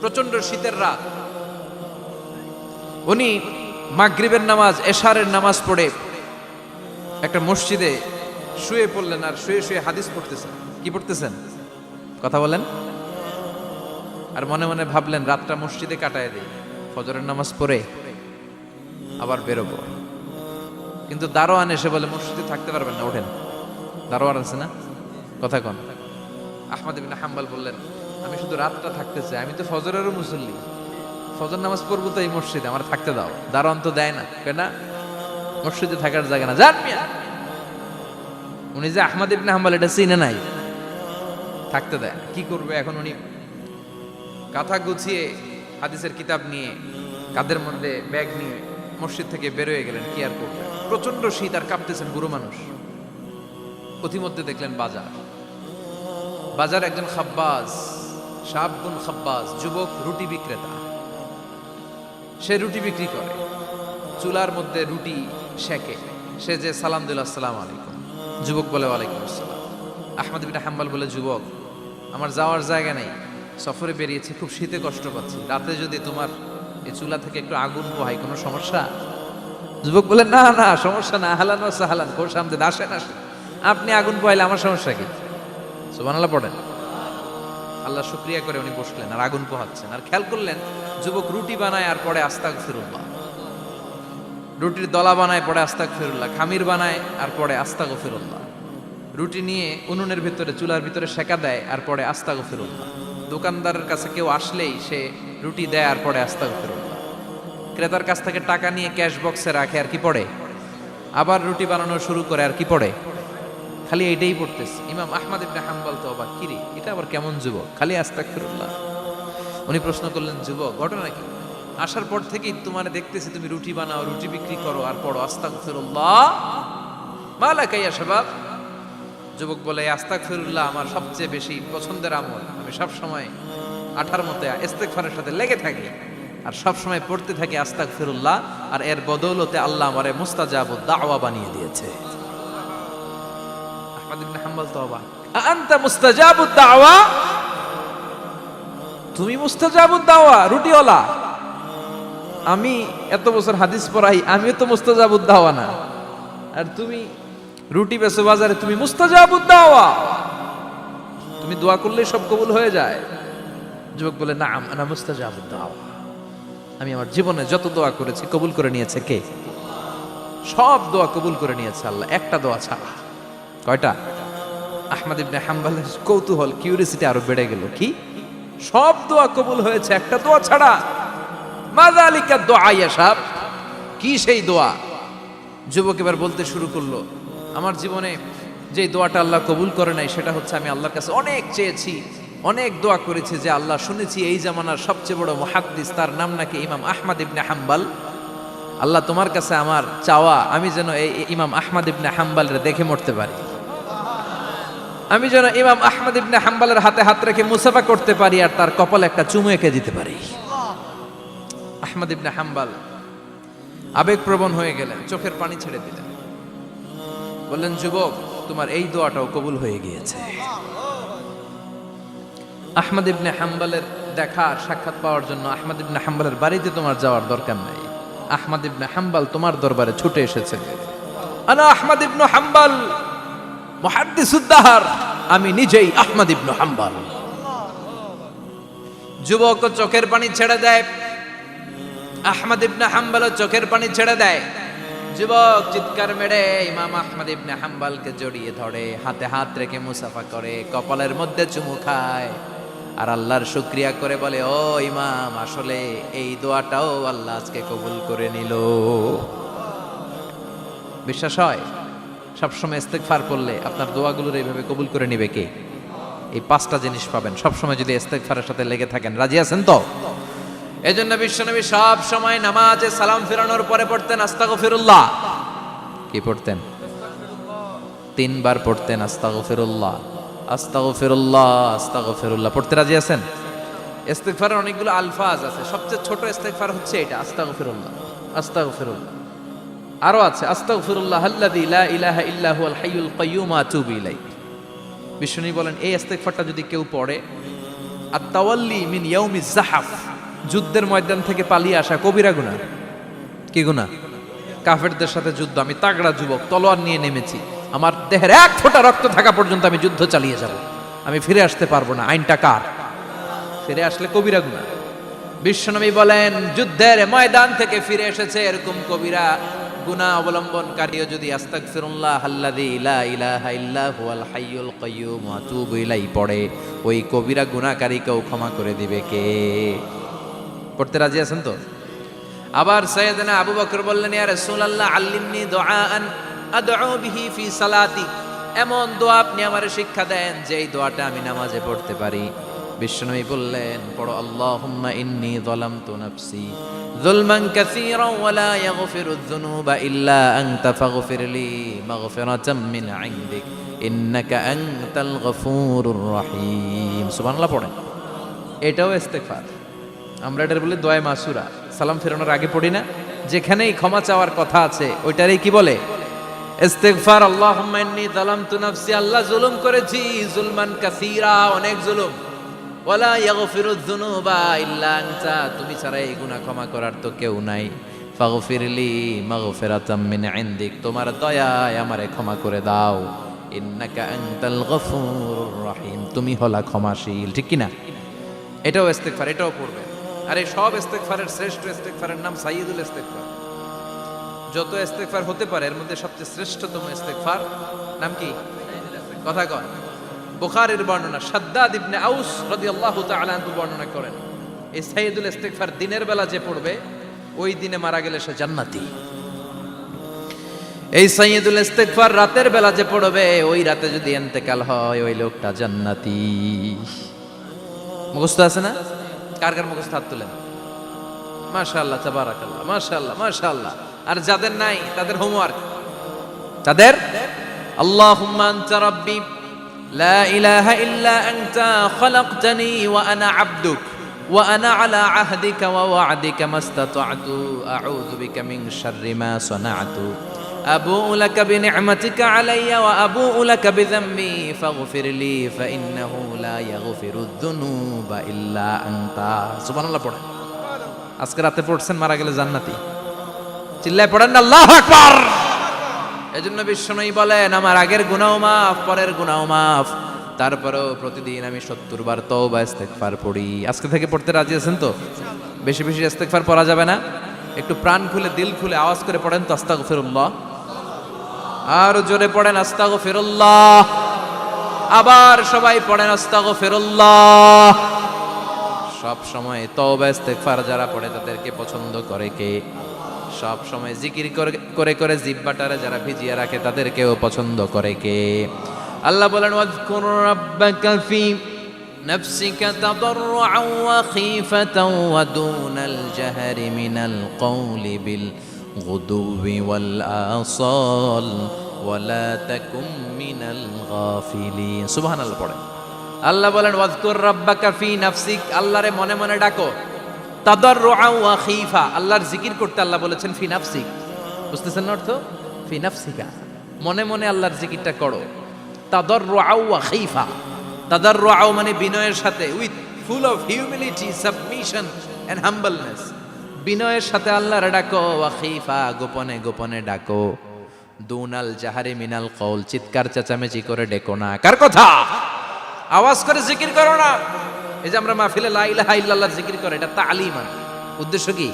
প্রচন্ড শীতের রাত। উনি মাগরিবের নামাজ, এশারের নামাজ পড়ে একটা মসজিদে শুয়ে পড়লেন, আর শুয়ে শুয়ে হাদিস পড়তেছেন। কি পড়তেছেন? কথা বলেন। আর মনে মনে ভাবলেন রাতটা মসজিদে কাটায় দেই, ফজরের নামাজ পড়ে আবার বেরোবো। কিন্তু দারোয়ান এসে বলে মসজিদে থাকতে পারবেন না, ওঠেন। দারোয়ান আছে না, কথা কন। আহমদ ইবনে হাম্বল বললেন, আমি শুধু রাতটা থাকতে চাই, আমি তো ফজরেরও মুসল্লি, ফজর নামাজ পড়বো তো এই মসজিদে, আমার থাকতে দাও। দারোয়ান তো দেয় না, কেনা মসজিদে থাকার জায়গা না, যান মিয়া। উনি যে আহমদ ইবনে হাম্বল এটা চিনে নাই, থাকতে দেয়। কি করবে এখন? উনি কাঁথা গুছিয়ে হাদিসের কিতাব নিয়ে কাঁধের মধ্যে ব্যাগ নিয়ে মসজিদ থেকে বেরোয় গেলেন। কি আর করবে, প্রচন্ড শীত, আর কাঁপতেছেন, বুড়ো মানুষ। অতিমধ্যে দেখলেন বাজার একজন খাব্বাজ, শাবগুন খাব্বাজ, যুবক রুটি বিক্রেতা। সে রুটি বিক্রি করে, চুলার মধ্যে রুটি সেকে। সে যে সালাম দিল, আসসালামু আলাইকুম। যুবক বলে, ওয়ালাইকুম আসসালাম। আহমদ ইবনে হাম্বল বলে, যুবক আমার যাওয়ার জায়গা নেই, সফরে বেরিয়েছি, খুব শীতে কষ্ট পাচ্ছি, রাতে যদি তোমার এই চুলা থেকে একটু আগুন পোহাই কোনো সমস্যা? যুবক বলে, না না সমস্যা না, আহলান ওয়া সাহলান, খোশ আমদেদ, আসেন আসেন, আপনি আগুন পোহাইলে আমার সমস্যা কি? সুবহানাল্লাহ পড়েন। আল্লাহ শুকরিয়া করে উনি বসলেন আর আগুন পোহাচ্ছেন। আর খেয়াল করলেন যুবক রুটি বানায় আর পরে আস্তাগফিরুল্লাহ, রুটির দলা বানায় পরে আস্তাগফিরুল্লাহ, খামির বানায় আর পরে আস্তাগফিরুল্লাহ, রুটি নিয়ে উনুনের ভিতরে চুলার ভিতরে সেকা দেয় আর পরে আস্তাগফিরুল্লাহ, দোকানদারের কাছে কেউ আসলেই সে রুটি দেয় আর পরে আস্তাগফিরুল্লাহ, ক্রেতার কাছ থেকে টাকা নিয়ে ক্যাশ বক্সে রাখে আর কি পড়ে, আবার রুটি বানানো শুরু করে আর কি পড়ে, খালি এইটাই পড়তেছে। ইমাম আহমদ ইবনে হাম্বল তো অবাক, কিরে এটা আবার কেমন যুবক, খালি আস্তাগফিরুল্লাহ। উনি প্রশ্ন করলেন, যুবক ঘটনা কি? আসার পর থেকেই তোমার দেখতেছি তুমি রুটি বানাও, রুটি বিক্রি করো আর পড়ো আস্তাগফিরুল্লাহ, মালাকা ইয়া শাবাব। যুবক বলে, আস্তাগফিরুল্লাহ আমার সবচেয়ে বেশি পছন্দের আমল, আমি সব সময় আঠার মতো ইস্তেগফারের সাথে লেগে থাকি আর সব সময় পড়তে থাকি আস্তাগফিরুল্লাহ, আর এর বদৌলতে আল্লাহ আমারে মুস্তাজাবুদ দাওয়া বানিয়ে দিয়েছে। আহমদ ইবনে হাম্বল তো অবাক, আনতা মুস্তাজাবুদ দাওয়া, তুমি মুস্তাজাবুদ দাওয়া, রুটিওয়ালা। আমি এত বছর হাদিস পড়াই, আমিও তো মুস্তাজাবুদ দাওয়া না, আর তুমি রুটি বেচো বাজারে, তুমি মুস্তাজাবুদ দাওয়া, তুমি দোয়া করলে সব কবুল হয়ে যায়। যুবক বলে, না আনা মুস্তাজাবুদ দাওয়া, আমি আমার জীবনে যত দোয়া করেছি কবুল করে নিয়েছে কে? সব দোয়া কবুল করে নিয়েছে আল্লাহ, একটা দোয়া ছাড়া। কয়টা? আহমদ ইবনে হাম্বলের কৌতূহল, কিউরিসিটি আরো বেড়ে গেল। কি? সব দোয়া কবুল হয়েছে, একটা দোয়া ছাড়া। মাযালিকা দোয়া ইয়া শাব, কি সেই দোয়া? যুবক এবার বলতে শুরু করলো, আমার জীবনে যে দোয়াটা আল্লাহ কবুল করে নাই সেটা হচ্ছে আমি আল্লাহর কাছে অনেক চেয়েছি, অনেক দোয়া করেছি যে আল্লাহ, শুনেছি এই জামানার সবচেয়ে বড় মুহাদ্দিস, তার নাম নাকি ইমাম আহমদ ইবনে হাম্বল। আল্লাহ তোমার কাছে আমার চাওয়া, আমি যেন এই ইমাম আহমদ ইবনে হাম্বলের দেখে মরতে পারি, আমি যেন ইমাম আহমদ ইবনে হাম্বলের হাতে হাত রেখে মুসাফা করতে পারি আর তার কপালে একটা চুমু এঁকে দিতে পারি। আহমদ ইবনে হাম্বল আবেগপ্রবণ হয়ে গেলেন, চোখের পানি ছেড়ে দিলেন, বললেন, যুবক তোমার এই দোয়াটাও কবুল হয়ে গিয়েছে। আহমদ ইবনে হাম্বলের দেখা সাক্ষাৎ পাওয়ার জন্য আহমদ ইবনে হাম্বলের বাড়িতে তোমার যাওয়ার দরকার নাই, আহমদ ইবনে হাম্বল তোমার দরবারে ছুটে এসেছে। আনা আহমদ ইবনে হাম্বল মুহাদ্দিসুদ দাহর, আমি নিজেই আহমদ ইবনে হাম্বল। যুবক চোখের পানি ছেড়ে দেয়, আহমদ ইবনে হাম্বল চোখের পানি ছেড়ে দেয়। যুবক চিৎকার মেরে ইমাম আহমদ ইবনে হাম্বলকে জড়িয়ে ধরে, হাতে হাত রেখে মুসাফা করে, কপালের মধ্যে চুমু খায় আর আল্লাহর শুকরিয়া করে বলে, ও ইমাম, আসলে এই দোয়াটাও আল্লাহ আজকে কবুল করে নিল। বিশ্বাস হয়? সবসময় ইস্তেগফার করলে আপনার দোয়াগুলোর এইভাবে কবুল করে নিবে কে? এই পাঁচটা জিনিস পাবেন সবসময় যদি ইস্তেগফারের সাথে লেগে থাকেন। রাজি আছেন তো? এজন্য বিশ্বনবী সব সময় নামাজে সালাম ফিরানোর পরে পড়তেন আস্তাগফিরুল্লাহ। কি পড়তেন? 3 বার পড়তেন আস্তাগফিরুল্লাহ, আস্তাগফিরুল্লাহ, আস্তাগফিরুল্লাহ। পড়তে রাজি আছেন? ইস্তেগফারের অনেকগুলো আলফাজ আছে, সবচেয়ে ছোট ইস্তেগফার হচ্ছে এটা, আস্তাগফিরুল্লাহ, আস্তাগফিরুল্লাহ। আরো আছে, আস্তাগফিরুল্লাহ আল্লাযী লা ইলাহা ইল্লা হুয়াল হাইয়ুল কাইয়্যুম আতুবু ইলাইহি। বিশ্বনবী বলেন, এই ইস্তেগফারটা যদি কেউ পড়ে আত-তাওয়াল্লি মিন ইয়াউমিজ যাহাফ, যুদ্ধের ময়দান থেকে পালিয়ে আসা কবিরা গুনাহ। কি গুনাহ? কাফেরদের সাথে যুদ্ধ, আমি তাগড়া যুবক, তলোয়ার নিয়ে নেমেছি, আমার দেহের এক ফোঁটা রক্ত থাকা পর্যন্ত আমি যুদ্ধ চালিয়ে যাব, আমি ফিরে আসতে পারবো না, আইনটা কার? ফিরে আসলে কবিরা গুনাহ। বিশ্বনবী বলেন, যুদ্ধের ময়দান থেকে ফিরে এসেছে এরকম কবিরা গুনাহ অবলম্বনকারীও যদি আস্তাগফিরুল্লাহ আল্লাযী লা ইলাহা ইল্লা হুয়াল হাইয়ুল কাইয়্যুম ওয়া আতুবু ইলাইহি পড়ে, ওই কবিরা গুনাহকারীকেও ক্ষমা করে দিবে কে? পড়তে রাজি আছেন তো? আবার সাইয়েদনা আবু বকর বললেন, ইয়া রাসূলুল্লাহ আল্লিমনি দুআআন আদউ বিহি ফি সালাতি, এমন দোয়া আপনি আমারে শিক্ষা দেন যেই দোয়াটা আমি নামাজে পড়তে পারি। বিশ্বনবী বললেন, পড়ো আল্লাহুম্মা ইন্নী যালামতু নাফসি যুলমান কাসীরান ওয়া লা ইয়াগফিরুয যুনুবা ইল্লা আনতা ফাগফিরলি মাগফিরাতাম মিন ইনদিক ইন্নাকা আনতাল গফুরুর রহিম। সুবহানাল্লাহ পড়েন। এটাও ইস্তেগফার। আমরা এটার বলি দোয়া মাসুরা, সালাম ফেরানোর আগে পড়ি না? যেখানেই ক্ষমা চাওয়ার কথা আছে ওইটারই কি বলে? ইস্তেগফার। আল্লাহুম্মা ইন্নী যালামতু নাফসি, আল্লাহ জুলুম করেছি, যুলমান কাসীরা, অনেক জুলুম, ওয়ালা ইয়াগফিরুয যুনুবা ইল্লা আনতা, তুমি ছাড়া এই গুনাহ ক্ষমা করার তো কেউ নাই। ফাগফিরলি মাগফিরাতাম মিন ইনদিক, তোমার দয়ায় আমারে ক্ষমা করে দাও। ইন্নাকা আনতাল গফুরুর রহিম, তুমি হলা ক্ষমাশীল। ঠিক কি না? এটাও ইস্তেগফার, এটাও পড়বে। আর এই সব ইস্তেগফারের শ্রেষ্ঠ ইস্তেগফারের নাম সাইয়্যিদুল ইস্তেগফার। যত ইস্তেগফার হতে পারে এর মধ্যে সবচেয়ে শ্রেষ্ঠতম ইস্তেগফার নাম কি? কথা কন। বুখারীর বর্ণনা, শাদ্দাদ ইবনে আউস রাদিয়াল্লাহু তাআলা আনহু বর্ণনা করেন, এই সাইয়্যিদুল ইস্তেগফার দিনের বেলা যে পড়বে ওই দিনে মারা গেলে সে জান্নাতি। এই সাইয়্যিদুল ইস্তেগফার রাতের বেলা যে পড়বে ওই রাতে যদি ইন্তেকাল হয় ওই লোকটা জান্নাতি। মুখস্থ আছে না? কার কার মুখস্থ হাত তুলেন। মাশাআল্লাহ, তাবারাকাল্লাহ, মাশাআল্লাহ, মাশাআল্লাহ। আর যাদের নাই তাদের হোমওয়ার্ক, তাদের আল্লাহুম্মা আনতা রাব্বি লা ইলাহা ইল্লা আনতা খালাকতানি ওয়া আনা আবদুক ওয়া আনা আলা আহদিকা ওয়া ওয়া'দিকা মাস্তাতা'তু আউযু বিকা মিন শাররি মা সানা'তু আবু'ু লাকা বিনি'মাতিকা আলাইয়া ওয়া আবু'ু লাকা বিযামবি ফাগফিরলি ফাইন্নাহু লা ইয়াগফিরুয যুনুবা ইল্লা আনতা। সুবহানাল্লাহ পড়েন। আজকে রাতে পড়ছেন, মারা গেলে জান্নাতি। চিল্লায় পড়েন আল্লাহু আকবার। এজন্য বিশ্বনবী বলেন, আমার আগের গুনাহ মাফ, পরের গুনাহ মাফ, তারপরেও প্রতিদিন আমি 70 বার তওবা ইস্তেগফার পড়ি। আজকে থেকে পড়তে রাজি আছেন তো? বেশি বেশি ইস্তেগফার পড়া যাবে না? একটু প্রাণ খুলে দিল খুলে আওয়াজ করে পড়েন তো আস্তাগফিরুল্লাহ। আর জোরে পড়েন আস্তাগফিরুল্লাহ। আবার সবাই পড়েন আস্তাগফিরুল্লাহ। সব সময় তওবা ইস্তেগফার যারা পড়ে তাদেরকে পছন্দ করে কে? সব সময় জিকির করে করে জিহ্বাটারে যারা ভিজিয়ে রাখে তাদেরকেও পছন্দ করে কে? আল্লাহ বলেন, ওয়াজকুর রাব্বাকা ফি নাফসিকা তাদাররুআন ওয়া খীফাতান ওয়া দুনাল জাহরি মিনাল কওলি বিল গুদুবি ওয়াল আসাল ওয়া লা তাকুম মিনাল গাফিলিন। সুবহানাল্লাহ পড়ে। আল্লাহ বলেন, ওয়াজকুর রাব্বাকা ফি নাফসিক, আল্লাহরে মনে মনে ডাকো। তাদাররুআন ওয়া খীফা, আল্লাহর জিকির করতে আল্লাহ বলেছেন ফি নাফসিক। বুঝতেছেন না অর্থ? ফি নাফসিকা, মনে মনে আল্লাহর জিকিরটা করো। তাদাররুআন ওয়া খীফা, তাদাররুআ মানে বিনয়ের সাথে, with full of humility, submission and humbleness. বিনয়ের সাথে আল্লাহর ডাকো। ওয়া খীফা, গোপনে গোপনে ডাকো। দুনাল জাহারি মিনাল কওল, চিৎকার চেঁচামেচি করে ডেকো না। কার কথা? আওয়াজ করে জিকির করো না। এই যে আমরা মাহফিলে লা ইলাহা ইল্লাল্লাহ জিকির করে, এটা তালিম। উদ্দেশ্য কি?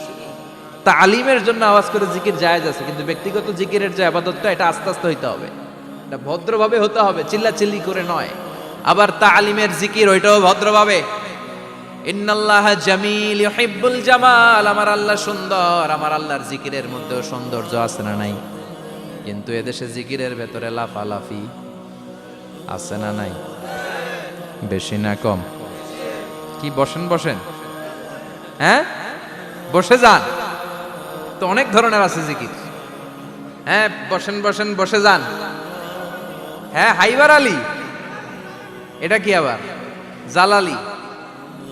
তালিমের জন্য আওয়াজ করে জিকির জায়েজ আছে, কিন্তু ব্যক্তিগত জিকিরের যে ইবাদতটা এটা আস্তে আস্তে হইতে হবে, এটা ভদ্রভাবে হতে হবে, চিল্লাচিল্লি করে নয়। আবার তালিমের জিকির ওইটাও ভদ্রভাবে। ইন্নাল্লাহা জামিল ইউহিব্বুল জামাল, আমার আল্লাহ সুন্দর, আমার আল্লাহর জিকিরের মধ্যেও সৌন্দর্য আছে না নাই? কিন্তু এদেশে জিকিরের ভেতরে লাফালাফি আছে না নাই? বেশি না কম? কি বসেন বসেন, হ্যাঁ বসে যান তো, অনেক ধরনের আছে জিকির। হ্যাঁ বসেন বসেন, বসে যান। হ্যাঁ হাইবার আলী, এটা কি আবার জালালি?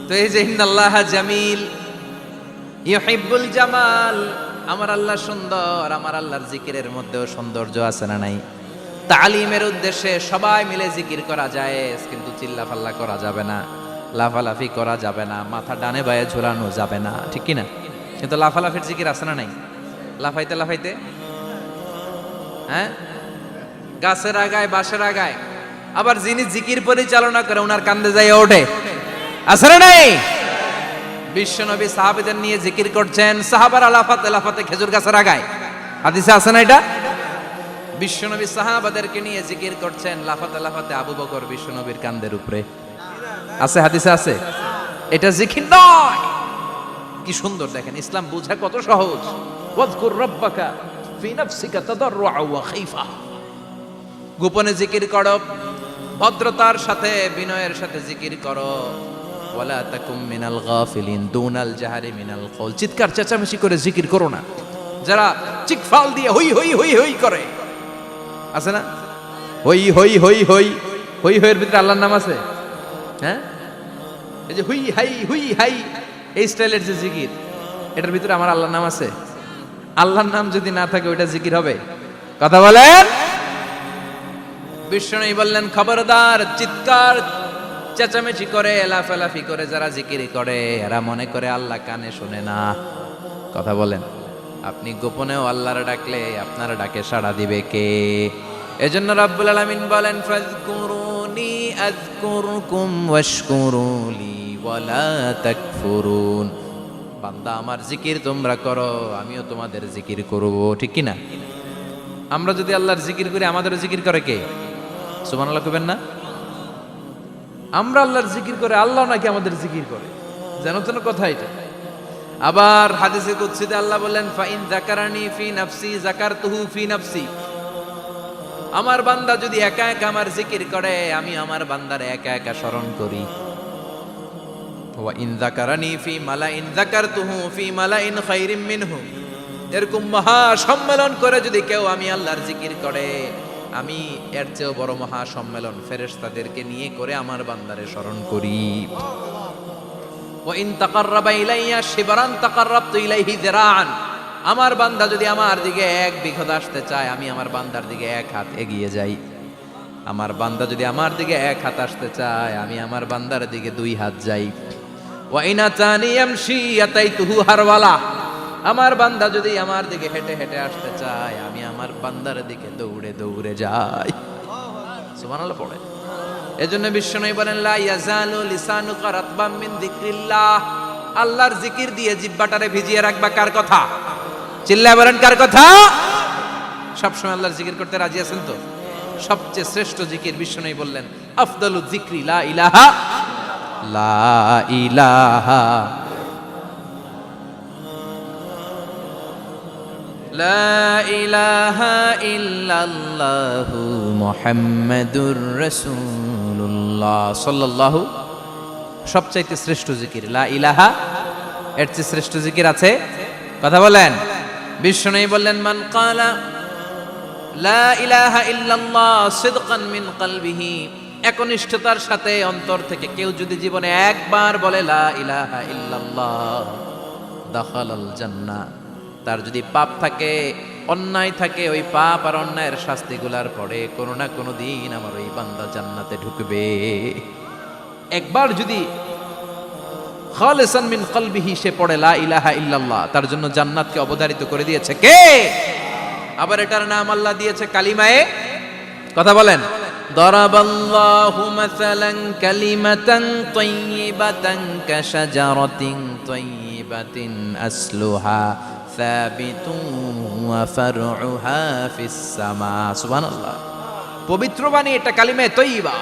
তো এই যে ইন্নাল্লাহা জামিল ইউহিব্বুল জামাল, আমার আল্লাহ সুন্দর, আমার আল্লাহর জিকিরের মধ্যেও সৌন্দর্য আছে না নাই? তালিমের উদ্দেশ্যে সবাই মিলে জিকির করা যায়, কিন্তু চিল্লাফাল্লা করা যাবে না। লাফালাফি করা যাবে না, মাথা ডানে বায়ে ঝোলানো যাবে না, ঠিক কি না? কিন্তু লাফালাফির জিকির আছে না নাই? লাফাইতে লাফাইতে, হ্যাঁ, গাছের আগায় বাঁশের আগায়, আবার যিনি জিকির পরিচালনা করে ওনার কান্দে যাই ওঠে, আছে না নাই? বিশ্বনবী সাহাবীদের নিয়ে জিকির করছেন, সাহাবারা লাফাতে লাফাতে খেজুর গাছের আগায়, হাদিসে আছে না এটা? বিশ্বনবী সাহাবাদেরকে নিয়ে জিকির করছেন, লাফাতে লাফাতে আবু বকর বিশ্বনবীর কান্দের উপরে, আছে, হাদিসে আছে। এটা জিকির নয়। কি সুন্দর দেখেন, ইসলাম বোঝা কত সহজ। ওয়াজকুর রাব্বাকা ফি নাফসিকা তাদাররুআ ওয়া খাইফা, গোপনে জিকির করো, ভদ্রতার সাথে বিনয়ের সাথে জিকির করো। ওয়ালা তাকুম মিনাল গাফিলিন দুনাল জাহারি মিনাল কওল, চিৎকার চেঁচামেচি করে জিকির করো না। যারা চিকফাল দিয়ে হই হই হই হই করে, আছে না? হই হই হই হই হই হইয়ের ভিতরে আল্লাহর নাম আছে, হ্যাঁ? এই যে হুই হাই হুই হাই, এই স্টাইলের যে জিকির, এটার ভিতরে আমার আল্লাহর নাম আছে? আল্লাহর নাম যদি না থাকে ওইটা জিকির হবে? কথা বলেন। বিষ্ণু বললেন, খবরদার, চিৎকার চেঁচামেচি করে লাফালাফি করে যারা জিকির করে এরা মনে করে আল্লাহ কানে শোনে না। কথা বলেন। আপনি গোপনেও আল্লাহর ডাকলে আপনার ডাকে সাড়া দিবে কে? এজন্য রাব্বুল আলামিন বলেন, ফাযকুরুনি আযকুরকুম ওয়াশকুরুলি ওয়ালা তাকফুরুন। বান্দা আমার জিকির তোমরা করো, আমিও তোমাদের জিকির করব, ঠিক কি না? আমরা যদি আল্লাহর জিকির করি, আমাদেরও জিকির করে কে? সুবহানাল্লাহ কইবেন না? আমরা আল্লাহর জিকির করে, আল্লাহ নাকি আমাদের জিকির করে, যেন তেন কথা এটা। আবার হাদিসে কুদসিতে আল্লাহ বলেন, ফাইন যাকারানি ফি নাফসি যাকারতুহু ফি নাফসি। আমার বান্দা যদি একা একা আমার জিকির করে, আমি আমার বান্দারে একা একা স্মরণ করি। ওয়া ইন যাকারানি ফি মালাইন যাকারতুহু ফি মালাইন খায়রিম মিনহু। এরকম মহা সম্মেলন করে যদি কেউ আমি আল্লাহর জিকির করে, আমি এর চেয়েও বড় মহা সম্মেলন ফেরেশতাদেরকে নিয়ে করে আমার বান্দারে স্মরণ করি। ওয়া ইন তাকাররাবা ইলাইয়া শিবরান তাকাররাবতু ইলাইহি যিরাআন। আমার বান্দা যদি আমার দিকে এক বিঘত আসতে চায়, আমি আমার বান্দার দিকে এক হাত এগিয়ে যাই। আমার বান্দা যদি আমার দিকে এক হাত আসতে চায়, আমি আমার বান্দার দিকে দুই হাত যাই। ওয়া ইন আতানি ইয়ামশি আতাইতুহু হারওয়ালা। আমার বান্দা যদি আমার দিকে হেঁটে হেঁটে আসতে চায়, আমি আমার বান্দার দিকে দৌড়ে দৌড়ে যাই। সুবহানাল্লাহ পড়ে। এজন্য বিশ্বনবী বলেন, লা ইয়াজালু লিসানুকা রাতবাম মিন যিকরিল্লাহ। আল্লাহর জিকির দিয়ে জিহ্বাটারে ভিজিয়ে রাখবা। কার কথা? চিল্লায় বলেন, কার কথা? সবসময় আল্লাহর জিকির করতে রাজি আছেন তো? সবচেয়ে শ্রেষ্ঠ জিকির বিশ্বনবী বললেন, আফদালু যিকরি লা ইলাহা লা ইলাহা লা ইলাহা ইল্লাল্লাহু মুহাম্মাদুর রাসূলুল্লাহ সাল্লাল্লাহু। সবচাইতে শ্রেষ্ঠ জিকির লা ইলাহা, এর চেয়ে শ্রেষ্ঠ জিকির আছে? কথা বলেন। বিশ্বনবী বললেন, মান ক্বালা লা ইলাহা ইল্লাল্লাহ সিদকান মিন কলবিহি, একনিষ্ঠতার সাথে অন্তর থেকে কেউ যদি জীবনে একবার বলে লা ইলাহা ইল্লাল্লাহ, দাখালাল জান্নাহ। তার যদি পাপ থাকে, অন্যায় থাকে, ওই পাপ আর অন্যায়ের শাস্তিগুলার পরে কোনো না কোনো দিন আমার ওই বান্দা জান্নাতে ঢুকবে। একবার যদি খালিসান মিন কলবিহি সে পড়ে লা ইলাহা ইল্লাল্লাহ, তার জন্য জান্নাতকে অবধারিত করে দিয়েছে কে? আবার এটার নাম আল্লাহ দিয়েছে কালিমায়ে। কথা বলেন। দরাবাল্লাহু মাসালান কালিমাতান তাইয়িবাতান কাশাজারাতিন তাইয়িবাতিন আসলুহা সাবিতুন ওয়া ফারউহা ফিস সামা। সুবহানাল্লাহ। পবিত্র বাণী এটা কালিমায়ে তাইয়িবা।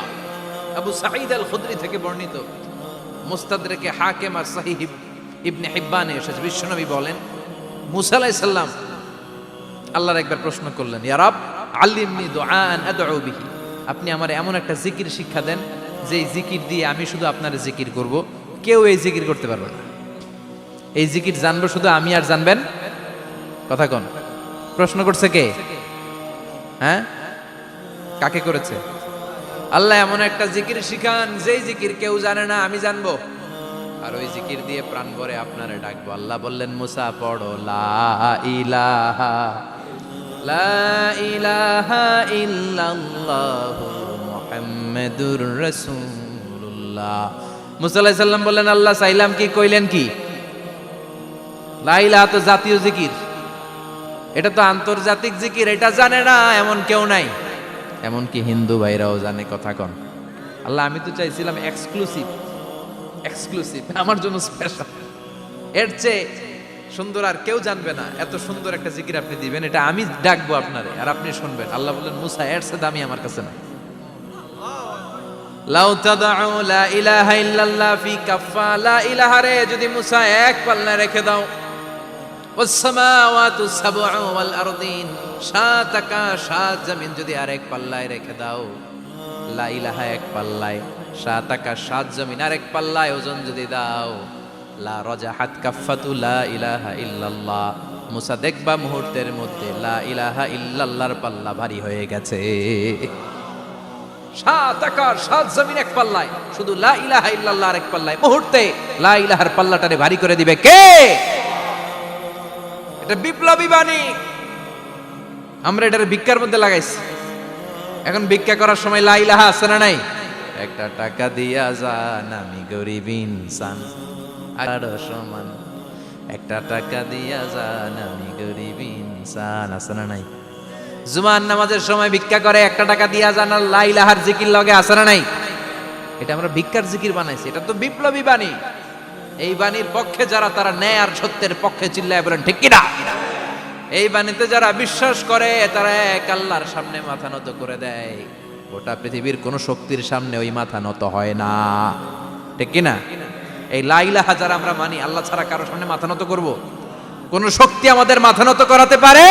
আবু সাঈদ আল খুদরি থেকে বর্ণিত, মুস্তাদরাকে হাকিম আর সহিহ ইবনে হিব্বানে এসেছে। বিশ্বনবী বলেন, মুসা আলাইহিস সালাম আল্লাহর একবার প্রশ্ন করলেন, ইয়া রাব আল্লিমনি দুআআন আদউ বিহি। আপনি আমার এমন একটা জিকির শিক্ষা দেন যে জিকির দিয়ে আমি শুধু আপনার জিকির করব, কেউ এই জিকির করতে পারবে না। এই জিকির জানবো শুধু আমি, আর জানবেন। কথা কোন? প্রশ্ন করছে কে? হ্যাঁ, কাকে করেছে? আল্লাহ এমন একটা জিকির শিখান যেই জিকির কেউ জানে না, আমি জানবো, আর ওই জিকির দিয়ে প্রাণ ভরে আপনারে ডাকবো। আল্লাহ বললেন, মুসা পড়ো লা ইলাহা লা ইলাহা ইল্লাল্লাহু মুহাম্মাদুর রাসূলুল্লাহ মুসা আলাইহিস সালাম বললেন আল্লাহ চাইলাম কি কইলেন কি? লা ইলাহা তো জাতীয় জিকির, এটা তো আন্তর্জাতিক জিকির, এটা জানে না এমন কেউ নাই। এমনকি হিন্দু ভাইরাও জানে। কথা কন আল্লাহ আমি তো চাইছিলাম এক্সক্লুসিভ, আমার জন্য স্পেশাল, এর চেয়ে সুন্দর আর কেউ জানবে না, এত সুন্দর একটা জিকির আপনি দিবেন, এটা আমি ডাকবো আপনারে আর আপনি শুনবেন। আল্লাহ বললেন মুসা এর চেয়ে দামি আমার কাছে না। লাউ তাদউ লা ইলাহা ইল্লাল্লাহ ফি কাফা, লা ইলাহা রে যদি মুসা এক পাল্লায় রেখে দাও, ওয়াস সামাওয়াতু সাবউ ওয়াল আরদিন, সাত আকাশ সাত জমিন যদি আরেক পাল্লায় রেখে দাও, লা ইলাহা এক পাল্লায়, সাত আকাশ সাত জমিন আরেক পাল্লায় ওজন যদি দাও, লা রাজাহাত কাফাতু লা ইলাহা ইল্লাল্লাহ, মুসা দেখবা মুহূর্তের মধ্যে লা ইলাহা ইল্লাল্লাহর পাল্লা ভারী হয়ে গেছে। সাত আকাশ সাত জমিন এক পাল্লায়, শুধু লা ইলাহা ইল্লাল্লাহ আরেক পাল্লায়, মুহূর্তে লা ইলাহার পাল্লাটারে ভারী করে দিবে কে? এটা বিপ্লবী বাণী। আমরা এটার ভিক্ষার মধ্যে লাগাইছি। এখন ভিক্ষা করার সময় লা ইলাহা আছে না নাই? একটা টাকা দিয়া যান আমি গরিব ইনসান, আর সমান একটা টাকা দিয়া যান আমি গরিব ইনসান, আছে না নাই? জুমার নামাজের সময় ভিক্ষা করে একটা টাকা দিয়া যান আর লা ইলাহার জিকির লগে, আছে না নাই? এটা আমরা ভিক্ষার জিকির বানাইছি, এটা তো বিপ্লবী বাণী। এই বাণীর পক্ষে যারা, তারা ন্যায় আর সত্যের পক্ষে চিল্লায় বলেন ঠিক কিনা? এই বাণীতে যারা বিশ্বাস করে তারা এক আল্লাহর সামনে মাথা নত করে দেয়। গোটা পৃথিবীর কোন শক্তির সামনে ওই মাথা নত হয় না, ঠিক কিনা? এই লা ইলাহা যারা আমরা মানি, আল্লাহ ছাড়া কারো সামনে মাথা নত করব? কোন শক্তি আমাদের মাথা নত করাতে পারে?